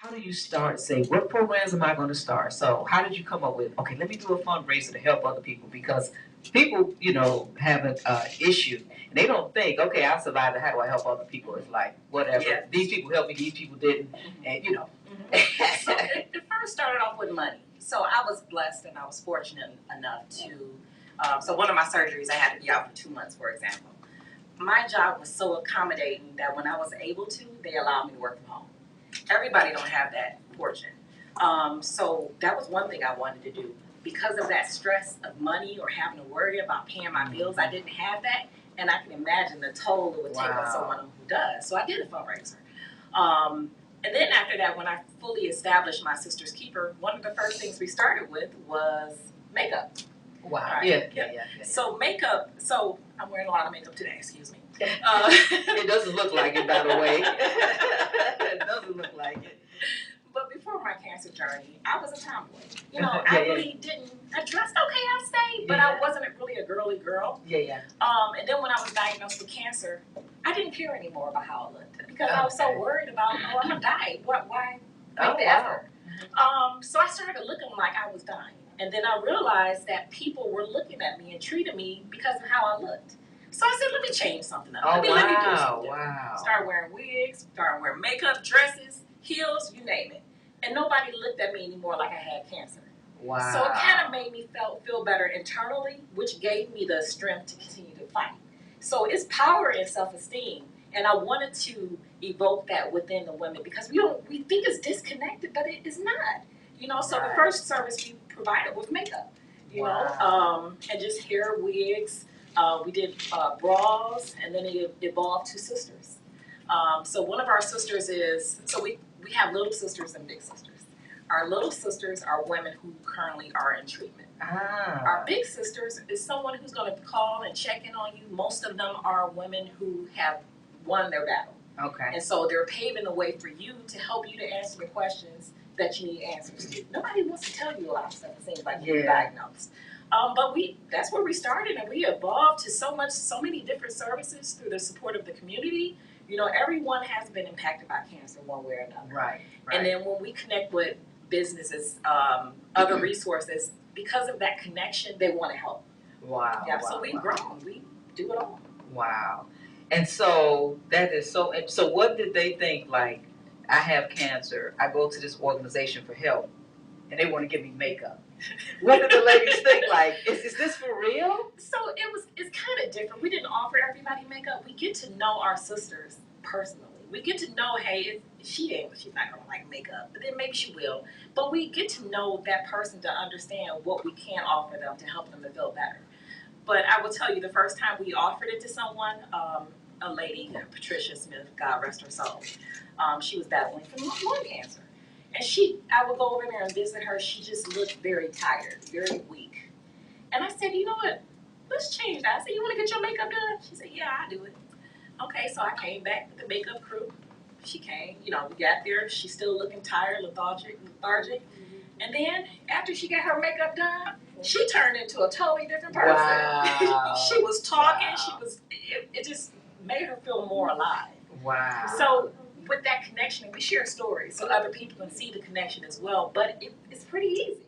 How do you start? Say, what programs am I going to start? So, how did you come up with? Okay, let me do a fundraiser to help other people because people, have an issue and they don't think, okay, I survived. How do I help other people? It's like whatever. Yeah. These people helped me. These people didn't, and So it first started off with money. So I was blessed and I was fortunate enough to. So one of my surgeries, I had to be out for 2 months, for example. My job was so accommodating that when I was able to, they allowed me to work from home. Everybody don't have that fortune. So that was one thing I wanted to do. Because of that stress of money or having to worry about paying my bills, I didn't have that. And I can imagine the toll it would take on someone who does. So I did a fundraiser. And then after that, when I fully established my Sister's Keeper, one of the first things we started with was makeup. Wow. Right. Yeah. So makeup, so I'm wearing a lot of makeup today, excuse me. It doesn't look like it, by the way. It doesn't look like it. But before my cancer journey, I was a tomboy. I really didn't. I dressed okay, I'd say, but I wasn't really a girly girl. Yeah. And then when I was diagnosed with cancer, I didn't care anymore about how I looked because I was so worried about, I'm gonna die. Why make the effort? So I started looking like I was dying, and then I realized that people were looking at me and treating me because of how I looked. So I said, let me change something up. Let me do something. Wow. Start wearing wigs, start wearing makeup, dresses, heels, you name it. And nobody looked at me anymore like I had cancer. Wow. So it kind of made me feel better internally, which gave me the strength to continue to fight. So it's power in self-esteem. And I wanted to evoke that within the women because we think it's disconnected, but it is not. So the first service we provided was makeup, and just hair, wigs. We did bras, and then it evolved to sisters. So one of our sisters we have little sisters and big sisters. Our little sisters are women who currently are in treatment. Our big sisters is someone who's going to call and check in on you. Most of them are women who have won their battle. Okay. And so they're paving the way for you to help you to answer the questions that you need answers to. Nobody wants to tell you a lot of stuff. It seems like you're diagnosed. But that's where we started, and we evolved to so many different services through the support of the community. Everyone has been impacted by cancer one way or another. Right. And then when we connect with businesses, other resources, because of that connection, they want to help. Wow. Yeah. So we've grown. We do it all. Wow. And so that is so. So what did they think? Like, I have cancer. I go to this organization for help, and they want to give me makeup. What did the ladies think? Like, is this for real? So it's kind of different. We didn't offer everybody makeup. We get to know our sisters personally. We get to know, hey, she's not gonna like makeup, but then maybe she will. But we get to know that person to understand what we can offer them to help them to feel better. But I will tell you, the first time we offered it to someone, a lady, Patricia Smith, God rest her soul, she was battling from lung cancer. And I would go over there and visit her. She just looked very tired, very weak. And I said, you know what? Let's change that. I said, you want to get your makeup done? She said, yeah, I do it. Okay, so I came back with the makeup crew. She came, we got there. She's still looking tired, lethargic. And then after she got her makeup done, she turned into a totally different person. Wow. She was talking. Wow. It just made her feel more alive. Wow. So with that connection, we share stories so other people can see the connection as well. But it's pretty easy.